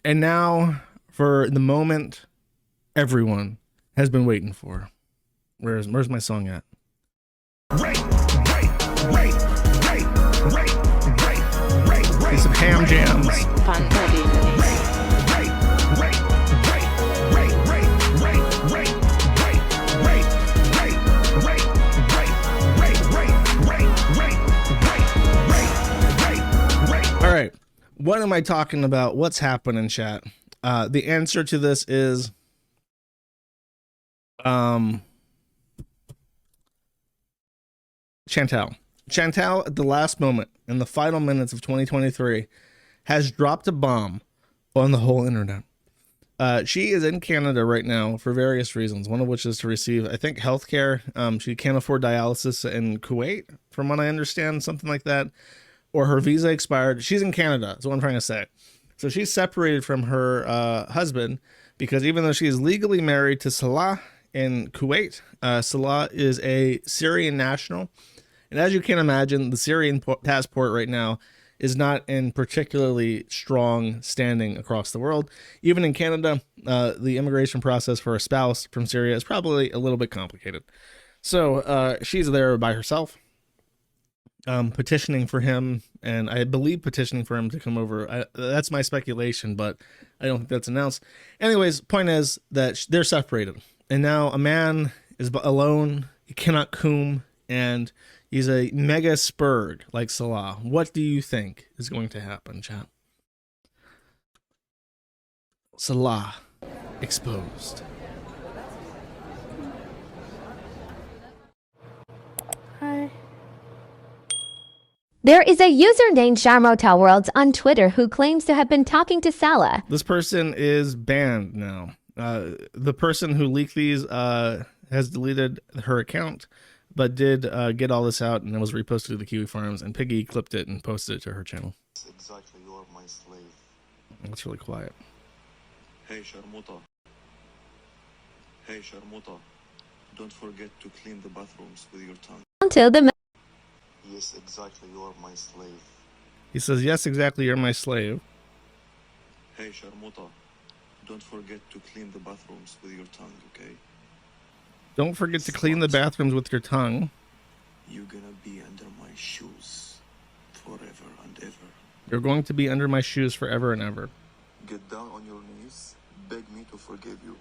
And now for the moment everyone has been waiting for. Where's my song at? Piece of ham jams. All right. What am I talking about? What's happening, chat? The answer to this is Chantal. Chantal, at the last moment, in the final minutes of 2023, has dropped a bomb on the whole internet. She is in Canada right now for various reasons, one of which is to receive, I think, healthcare. She can't afford dialysis in Kuwait, from what I understand, something like that. Or her visa expired. She's in Canada, is what I'm trying to say. So she's separated from her husband because even though she is legally married to Salah in Kuwait, Salah is a Syrian national. And as you can imagine, the Syrian passport right now is not in particularly strong standing across the world. Even in Canada, the immigration process for a spouse from Syria is probably a little bit complicated. So she's there by herself. Petitioning for him, and I believe petitioning for him to come over. That's my speculation, but I don't think that's announced. Anyways, point is that they're separated, and now a man is alone. He cannot coom, and he's a mega spurg like Salah. What do you think is going to happen, chat? Salah exposed. Hi. There is a user named Charmotelworlds on Twitter who claims to have been talking to Salah. This person is banned now. The person who leaked these has deleted her account, but did get all this out and it was reposted to the Kiwi Farms, and Piggy clipped it and posted it to her channel. Exactly, you are my slave. That's really quiet. Hey Sharmuta. Hey Sharmuta. Don't forget to clean the bathrooms with your tongue. Until the Yes, exactly, you are my slave. He says, yes, exactly, you're my slave. Hey Sharmuta. Don't forget to clean the bathrooms with your tongue, okay? Don't forget to clean the bathrooms with your tongue. You're gonna be under my shoes forever and ever. You're going to be under my shoes forever and ever. Get down on your knees, beg me to forgive you.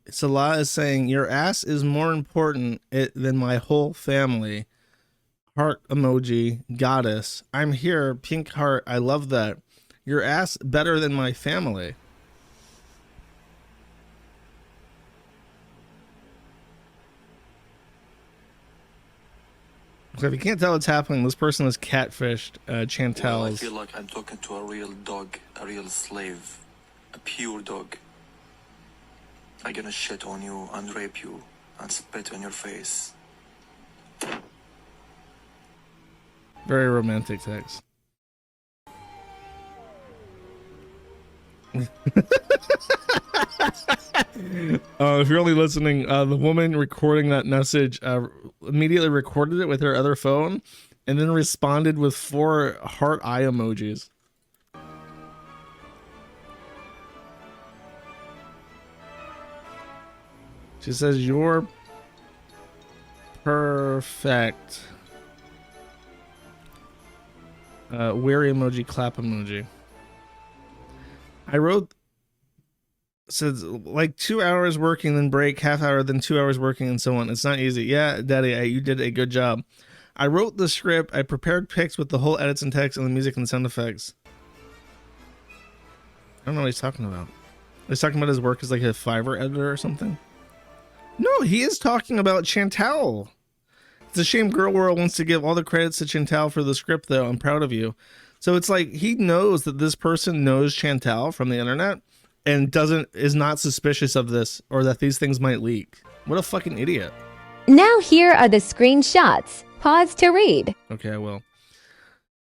Salah is saying, your ass is more important than my whole family. Heart emoji, goddess. I'm here, pink heart. I love that. Your ass better than my family. So if you can't tell what's happening, this person is catfished Chantel's. Well, I feel like I'm talking to a real dog, a real slave, a pure dog. I'm gonna shit on you and rape you and spit on your face. Very romantic text. If you're only listening, the woman recording that message immediately recorded it with her other phone and then responded with 4 heart eye emojis. She says, you're perfect. Weary emoji, clap emoji. I wrote, says like 2 hours working, then break, half hour, then 2 hours working, and so on. It's not easy. Yeah, Daddy, you did a good job. I wrote the script. I prepared pics with the whole edits and text and the music and sound effects. I don't know what he's talking about. He's talking about his work as like a Fiverr editor or something. No, he is talking about Chantal. It's a shame Girl World wants to give all the credits to Chantal for the script, though. I'm proud of you. So it's like he knows that this person knows Chantal from the internet and is not suspicious of this or that these things might leak. What a fucking idiot. Now here are the screenshots. Pause to read. Okay, I will.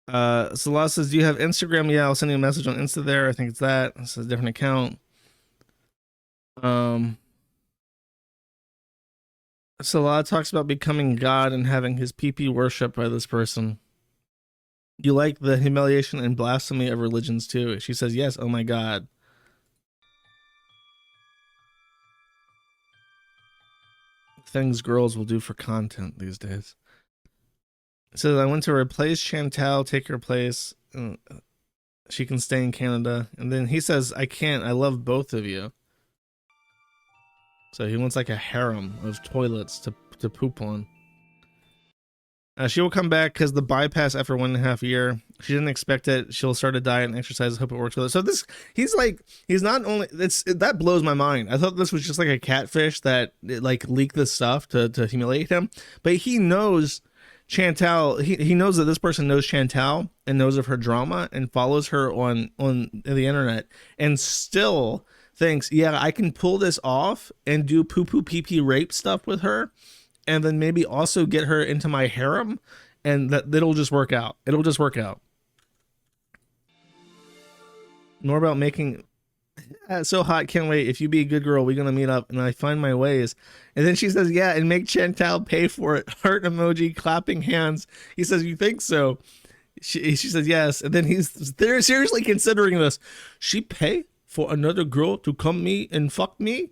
Salah says, do you have Instagram? Yeah, I'll send you a message on Insta there. I think it's that. It's a different account. Salah talks about becoming God and having his pee worshipped by this person. You like the humiliation and blasphemy of religions too. She says, yes, oh my God. Things girls will do for content these days. It says, I want to replace Chantal, take her place. She can stay in Canada. And then he says, I can't. I love both of you. So he wants like a harem of toilets to poop on. She will come back because the bypass after 1.5 years. She didn't expect it. She'll start a diet and exercise. Hope it works with her. So this, he's not only, that blows my mind. I thought this was just like a catfish that like leaked this stuff to humiliate him. But he knows Chantal. He knows that this person knows Chantal and knows of her drama and follows her on the internet and still thinks, yeah, I can pull this off and do poo poo pee pee rape stuff with her. And then maybe also get her into my harem, and that'll just work out. It'll just work out. More about making so hot. Can't wait. If you be a good girl, we're gonna meet up, and I find my ways. And then she says, yeah, and make Chantal pay for it. Heart emoji, clapping hands. He says, you think so? She says yes, and then they're seriously considering this. She pay for another girl to come me and fuck me?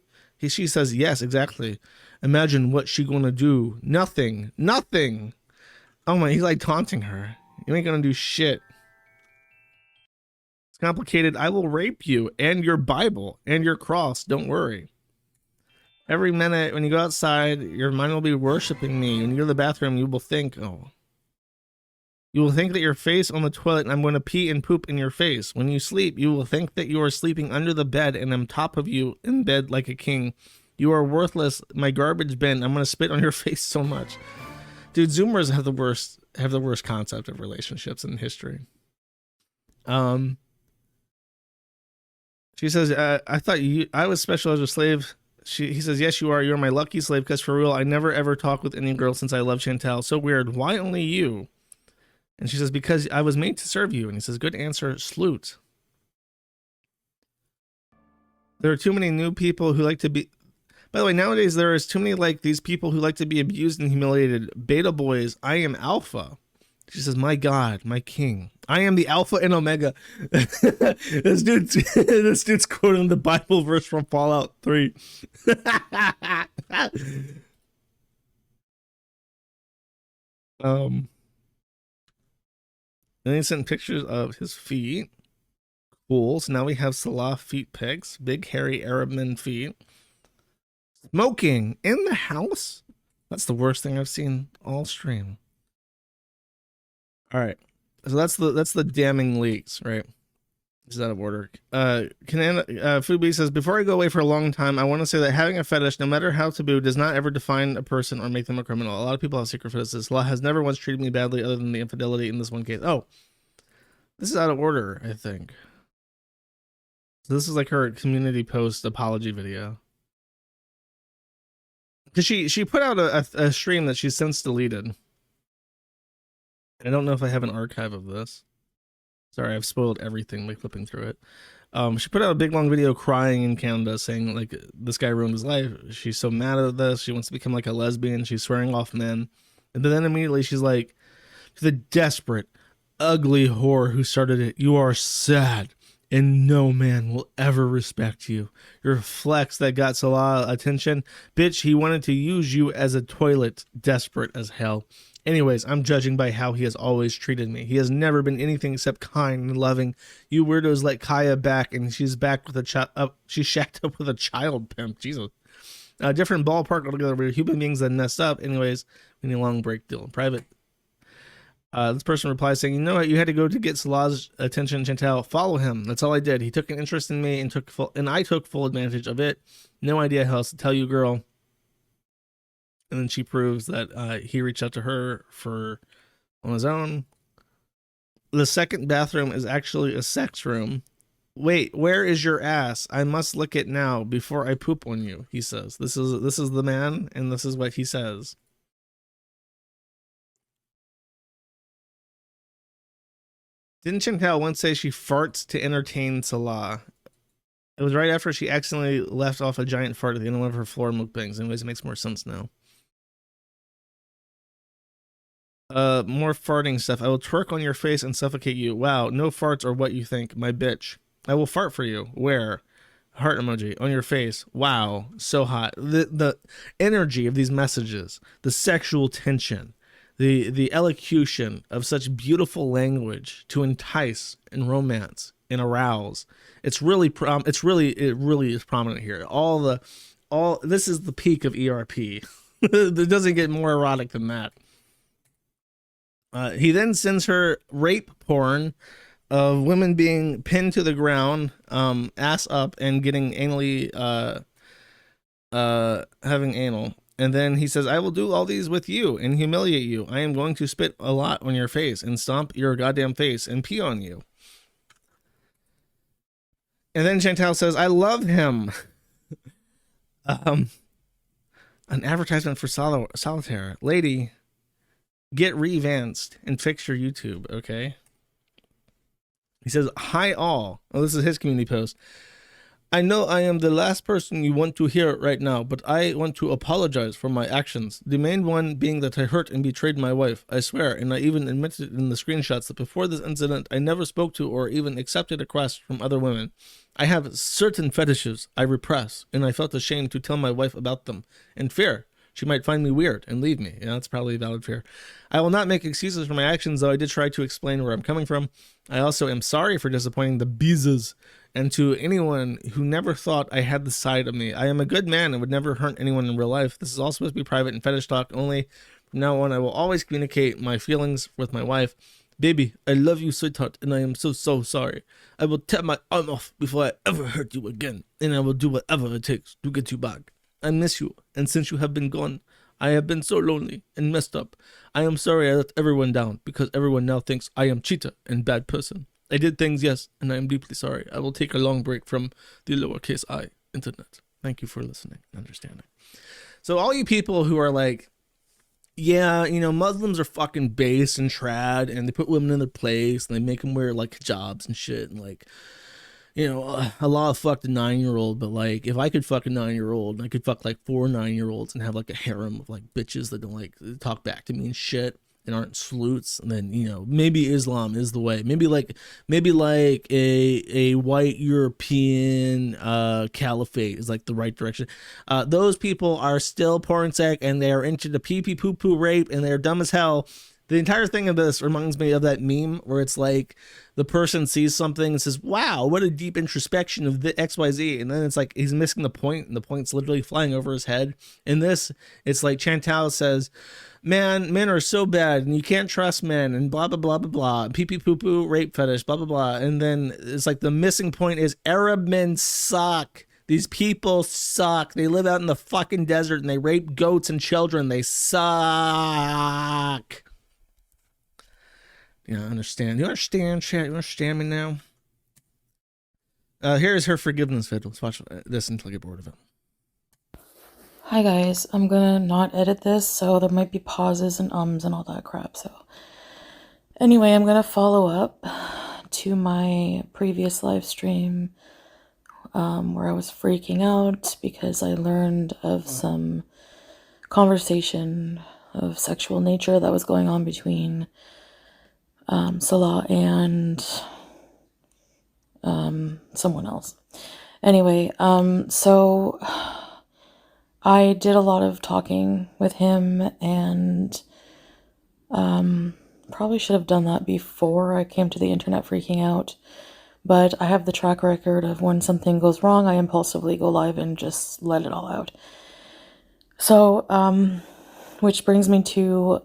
She says yes, exactly. Imagine what she gonna do. Nothing. Oh my, he's like taunting her. You ain't gonna do shit. It's complicated. I will rape you and your Bible and your cross. Don't worry. Every minute when you go outside, your mind will be worshiping me. When you go to the bathroom, you will think, you will think that your face on the toilet and I'm going to pee and poop in your face. When you sleep, you will think that you are sleeping under the bed and I'm top of you in bed like a king. You are worthless, my garbage bin. I'm gonna spit on your face so much. Dude, Zoomers have the worst concept of relationships in history. She says, I thought I was special as a slave. He says, yes, you are. You're my lucky slave, because for real, I never ever talked with any girl since I love Chantal. So weird. Why only you? And she says, because I was made to serve you. And he says, good answer, sleut. There are too many new people who like to be... By the way, nowadays there is too many like these people who like to be abused and humiliated. Beta boys, I am alpha. She says, my God, my king. I am the alpha and omega. this dude's quoting the Bible verse from Fallout 3. And he sent pictures of his feet. Cool. So now we have Salah feet pics. Big hairy Arab men feet. Smoking in the house? That's the worst thing I've seen all stream. All right. So that's the damning leaks, right? Is out of order. Fubi says, before I go away for a long time, I want to say that having a fetish, no matter how taboo, does not ever define a person or make them a criminal. A lot of people have secret fetishes. Salah has never once treated me badly other than the infidelity in this one case. Oh, this is out of order, I think. So this is like her community post apology video. Because she put out a stream that she's since deleted. I don't know if I have an archive of this. Sorry, I've spoiled everything by flipping through it. She put out a big long video crying in Canada saying like this guy ruined his life. She's so mad at this. She wants to become like a lesbian. She's swearing off men. And then immediately she's like, to the desperate, ugly whore who started it, you are sad. And no man will ever respect you. Your flex that got Salah attention. Bitch, he wanted to use you as a toilet. Desperate as hell. Anyways, I'm judging by how he has always treated me. He has never been anything except kind and loving. You weirdos let Kaya back, and she's back with a child. She's shacked up with a child pimp. Jesus. Different ballpark altogether. We're human beings that messed up. Anyways, we need a long break deal in private. This person replies saying, you know what? You had to go to get Salah's attention, Chantal. Follow him. That's all I did. He took an interest in me and I took full advantage of it. No idea how else to tell you, girl. And then she proves that he reached out to her on his own. The second bathroom is actually a sex room. Wait, where is your ass? I must lick it now before I poop on you, he says. This is the man, and this is what he says. Didn't Chantal once say she farts to entertain Salah? It was right after she accidentally left off a giant fart at the end of one of her floor mukbangs. Anyways, it makes more sense now. More farting stuff. I will twerk on your face and suffocate you. Wow, no farts or what you think, my bitch. I will fart for you. Where? Heart emoji on your face. Wow, so hot. The energy of these messages, the sexual tension, the elocution of such beautiful language to entice and romance and arouse. It really is prominent here. All this is the peak of ERP. It doesn't get more erotic than that. He then sends her rape porn of women being pinned to the ground, ass up, and getting anally, having anal. And then he says, I will do all these with you and humiliate you. I am going to spit a lot on your face and stomp your goddamn face and pee on you. And then Chantal says, I love him. An advertisement for Solitaire. Lady, get revanced and fix your YouTube, okay? He says, hi all. Oh, this is his community post. I know I am the last person you want to hear right now, but I want to apologize for my actions. The main one being that I hurt and betrayed my wife. I swear, and I even admitted in the screenshots that before this incident, I never spoke to or even accepted requests from other women. I have certain fetishes I repress, and I felt ashamed to tell my wife about them, and fear she might find me weird and leave me. Yeah, that's probably a valid fear. I will not make excuses for my actions, though I did try to explain where I'm coming from. I also am sorry for disappointing the beezes, and to anyone who never thought I had the side of me. I am a good man and would never hurt anyone in real life. This is all supposed to be private and fetish talk only. From now on, I will always communicate my feelings with my wife. Baby, I love you, sweetheart, and I am so sorry. I will tear my arm off before I ever hurt you again, and I will do whatever it takes to get you back. I miss you, and since you have been gone, I have been so lonely and messed up. I am sorry I let everyone down, because everyone now thinks I am cheater and bad person. I did things, yes, and I am deeply sorry. I will take a long break from the lowercase I internet. Thank you for listening and understanding. So all you people who are like, yeah, you know, Muslims are fucking base and trad, and they put women in their place, and they make them wear, like, hijabs and shit, and, like, you know, Allah fucked a 9-year-old, but, like, if I could fuck a 9-year-old, I could fuck, like, 4 9-year-olds and have, like, a harem of, like, bitches that don't, like, talk back to me and shit and aren't salutes, and then, you know, maybe Islam is the way. Maybe like a white European caliphate is, like, the right direction. Those people are still porn sec, and they are into the pee-pee poo-poo rape, and they're dumb as hell. The entire thing of this reminds me of that meme where it's like the person sees something and says, wow, what a deep introspection of the XYZ. And then it's like he's missing the point, and the point's literally flying over his head. In this, it's like Chantal says, man, men are so bad, and you can't trust men, and blah, blah, blah, blah, blah. Pee-pee poo-poo, rape fetish, blah, blah, blah. And then it's like the missing point is Arab men suck. These people suck. They live out in the fucking desert, and they rape goats and children. They suck. Yeah, I understand. You understand, chat? You understand me now? Here's her forgiveness video. Let's watch this until I get bored of it. Hi guys, I'm gonna not edit this, so there might be pauses and ums and all that crap. So anyway, I'm gonna follow up to my previous live stream where I was freaking out because I learned of some conversation of sexual nature that was going on between Salah and someone else. Anyway, so I did a lot of talking with him, and probably should have done that before I came to the internet freaking out. But I have the track record of when something goes wrong, I impulsively go live and just let it all out. So, which brings me to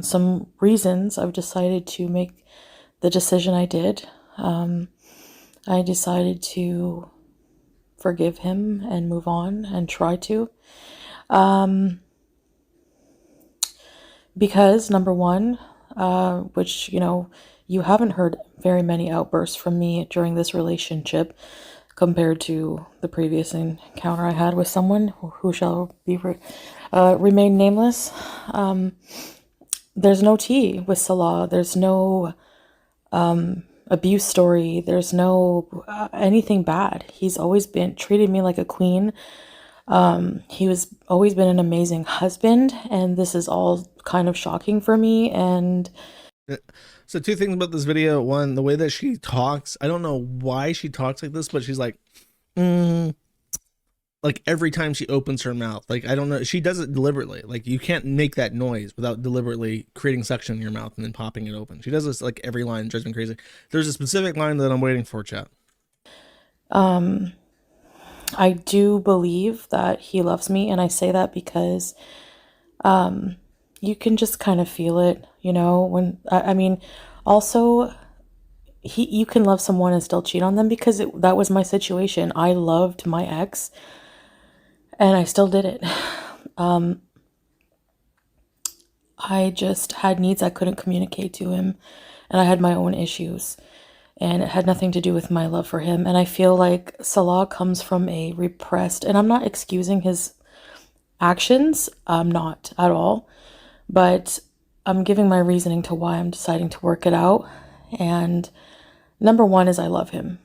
some reasons I've decided to make the decision I did. I decided to forgive him and move on and try to. Because number one, which, you know, you haven't heard very many outbursts from me during this relationship compared to the previous encounter I had with someone who shall be remain nameless. There's no tea with Salah. There's no abuse story. There's no anything bad. He's always been treated me like a queen. He was always been an amazing husband, and this is all kind of shocking for me. And so two things about this video. One, the way that she talks. I don't know why she talks like this, but she's like, like every time she opens her mouth. Like, I don't know. She does it deliberately. Like, you can't make that noise without deliberately creating suction in your mouth and then popping it open. She does this like every line. It drives me crazy. There's a specific line that I'm waiting for, chat. I do believe that he loves me, and I say that because you can just kind of feel it, you know, when I mean, also you can love someone and still cheat on them, because that was my situation. I loved my ex and I still did it. I just had needs I couldn't communicate to him, and I had my own issues, and it had nothing to do with my love for him. And I feel like Salah comes from a repressed, and I'm not excusing his actions, I'm not at all, but I'm giving my reasoning to why I'm deciding to work it out. And number one is I love him.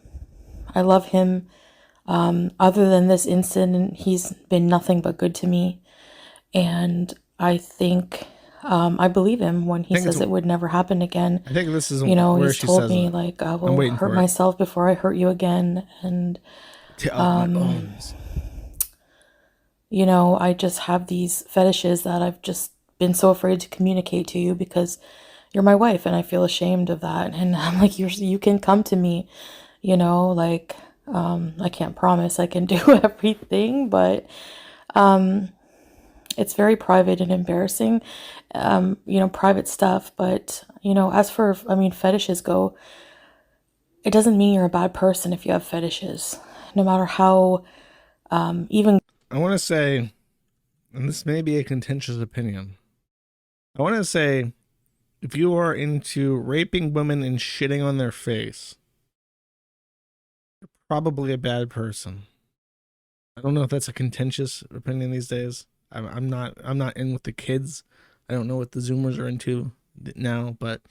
I love him. Other than this incident, he's been nothing but good to me. And I think, I believe him when he says it would never happen again. I think this is, you know, where he's she told says me it. like, I will hurt myself before I hurt you again. And, you know, I just have these fetishes that I've just been so afraid to communicate to you, because you're my wife and I feel ashamed of that. And I'm like, you can come to me, you know, like, I can't promise I can do everything, but, it's very private and embarrassing, you know, private stuff. But, you know, as for, I mean, fetishes go, it doesn't mean you're a bad person if you have fetishes, no matter how, even. I want to say, and this may be a contentious opinion, I want to say, if you are into raping women and shitting on their face, you're probably a bad person. I don't know if that's a contentious opinion these days. I'm not in with the kids. I don't know what the Zoomers are into now, but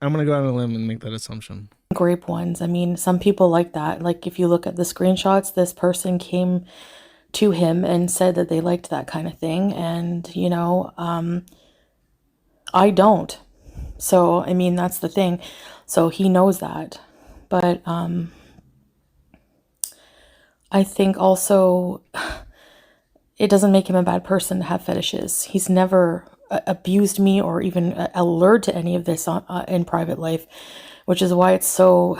I'm gonna go out on a limb and make that assumption. Grape ones. I mean, some people like that. Like, if you look at the screenshots, this person came to him and said that they liked that kind of thing, and you know, I don't. So I mean, that's the thing. So he knows that, but I think also it doesn't make him a bad person to have fetishes. He's never abused me or even allured to any of this in private life, which is why it's so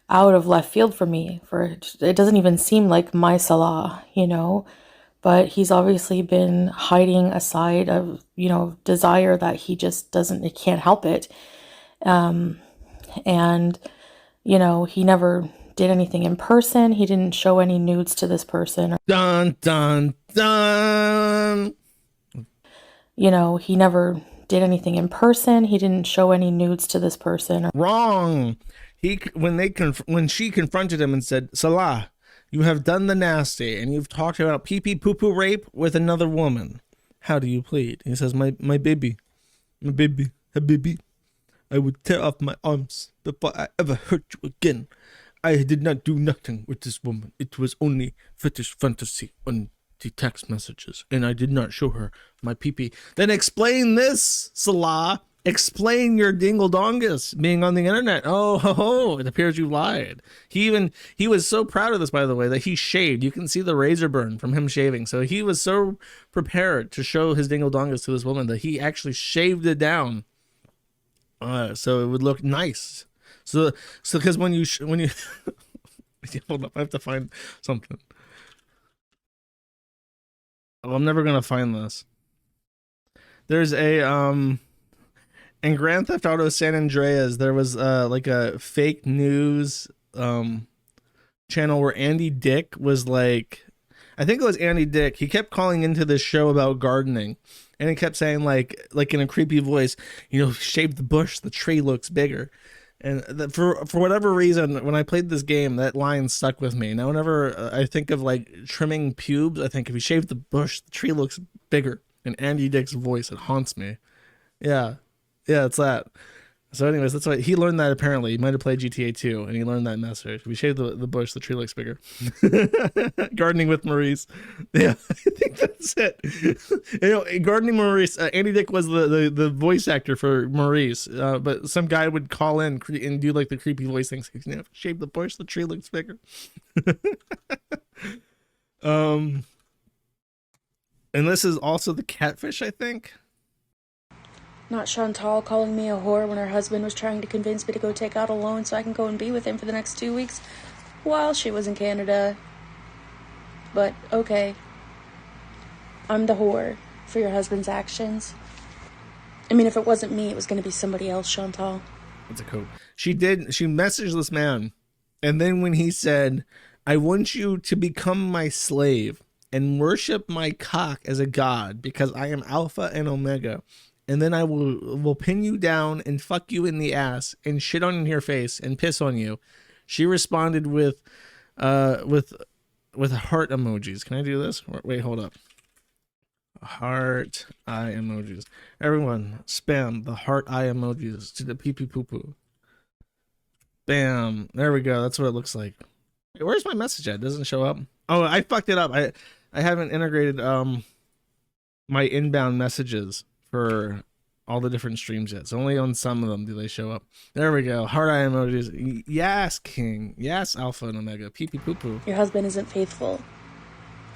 out of left field for me. It doesn't even seem like my Salah, you know, but he's obviously been hiding a side of, you know, desire that he just he can't help it. And, you know, he never did anything in person. He didn't show any nudes to this person. Dun, dun, dun. You know, he never did anything in person. He didn't show any nudes to this person. Wrong. When she confronted him and said, Salah, you have done the nasty and you've talked about pee-pee poo-poo rape with another woman. How do you plead? He says, my baby, habibi, I would tear off my arms before I ever hurt you again. I did not do nothing with this woman. It was only fetish fantasy on the text messages, and I did not show her my pee-pee. Then explain this, Salah. Explain your dingle-dongus being on the internet. Oh, it appears you lied. He was so proud of this, by the way, that he shaved. You can see the razor burn from him shaving. So he was so prepared to show his dingle-dongus to this woman that he actually shaved it down, so it would look nice. So because when you hold up, I have to find something. Oh, I'm never gonna find this. There's a in Grand Theft Auto San Andreas, there was like a fake news channel where Andy Dick was like, I think it was Andy Dick. He kept calling into this show about gardening, and he kept saying like in a creepy voice, you know, shave the bush, the tree looks bigger. And for whatever reason, when I played this game, that line stuck with me. Now, whenever I think of like trimming pubes, I think if you shave the bush, the tree looks bigger. And Andy Dick's voice, it haunts me. Yeah, it's that. So anyways, that's why he learned that. Apparently he might have played GTA 2 and he learned that message. We shaved the bush, the tree looks bigger. Gardening with Maurice. Yeah, I think that's it. Gardening Maurice. Andy Dick was the voice actor for Maurice, but some guy would call in and do like the creepy voice things. Shave the bush, the tree looks bigger. And this is also the catfish, I think. Not Chantal calling me a whore when her husband was trying to convince me to go take out a loan so I can go and be with him for the next 2 weeks while she was in Canada. But, okay. I'm the whore for your husband's actions. I mean, if it wasn't me, it was going to be somebody else, Chantal. That's a quote. She messaged this man, and then when he said, I want you to become my slave and worship my cock as a god because I am Alpha and Omega. And then I will pin you down and fuck you in the ass and shit on your face and piss on you. She responded with heart emojis. Can I do this? Wait, hold up. Heart eye emojis. Everyone, spam the heart eye emojis to the pee pee poo poo. Bam. There we go. That's what it looks like. Wait, where's my message at? It doesn't show up. Oh, I fucked it up. I haven't integrated my inbound messages for all the different streams yet. So only on some of them do they show up. There we go. Heart eye emojis. Yes, King. Yes, Alpha and Omega. Pee pee poo poo. Your husband isn't faithful.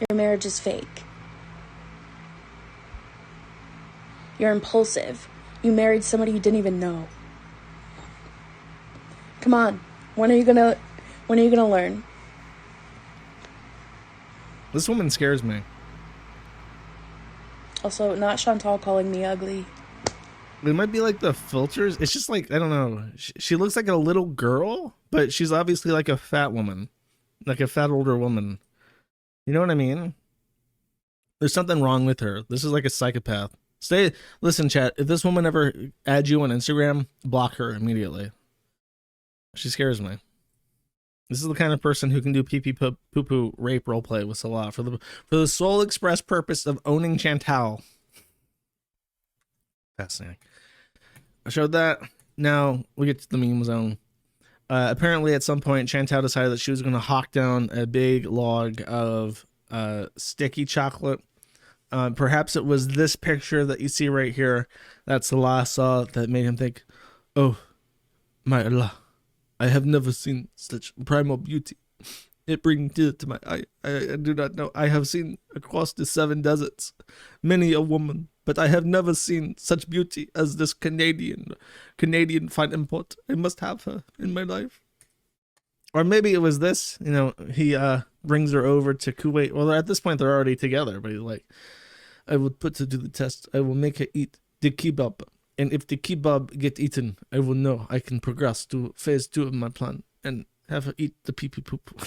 Your marriage is fake. You're impulsive. You married somebody you didn't even know. Come on. When are you gonna learn? This woman scares me. Also, not Chantal calling me ugly. It might be like the filters. It's just like, I don't know. She looks like a little girl, but she's obviously like a fat woman. Like a fat older woman. You know what I mean? There's something wrong with her. This is like a psychopath. Listen, chat. If this woman ever adds you on Instagram, block her immediately. She scares me. This is the kind of person who can do pee pee poo poo rape roleplay with Salah for the sole express purpose of owning Chantal. Fascinating. I showed that. Now we get to the meme zone. Apparently, at some point, Chantal decided that she was going to hawk down a big log of sticky chocolate. Perhaps it was this picture that you see right here that Salah saw that made him think, "Oh, my Allah. I have never seen such primal beauty. It brings tears to my eye. I do not know. I have seen across the 7 deserts many a woman, but I have never seen such beauty as this Canadian fine import. I must have her in my life." Or maybe it was this, he brings her over to Kuwait. Well, at this point, they're already together, but he's like, "I will put her to the test. I will make her eat the kebab. And if the kebab get eaten, I will know I can progress to phase 2 of my plan and have her eat the pee pee poop."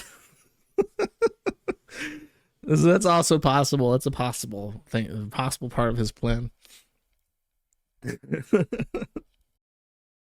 That's also possible. That's a possible thing, a possible part of his plan.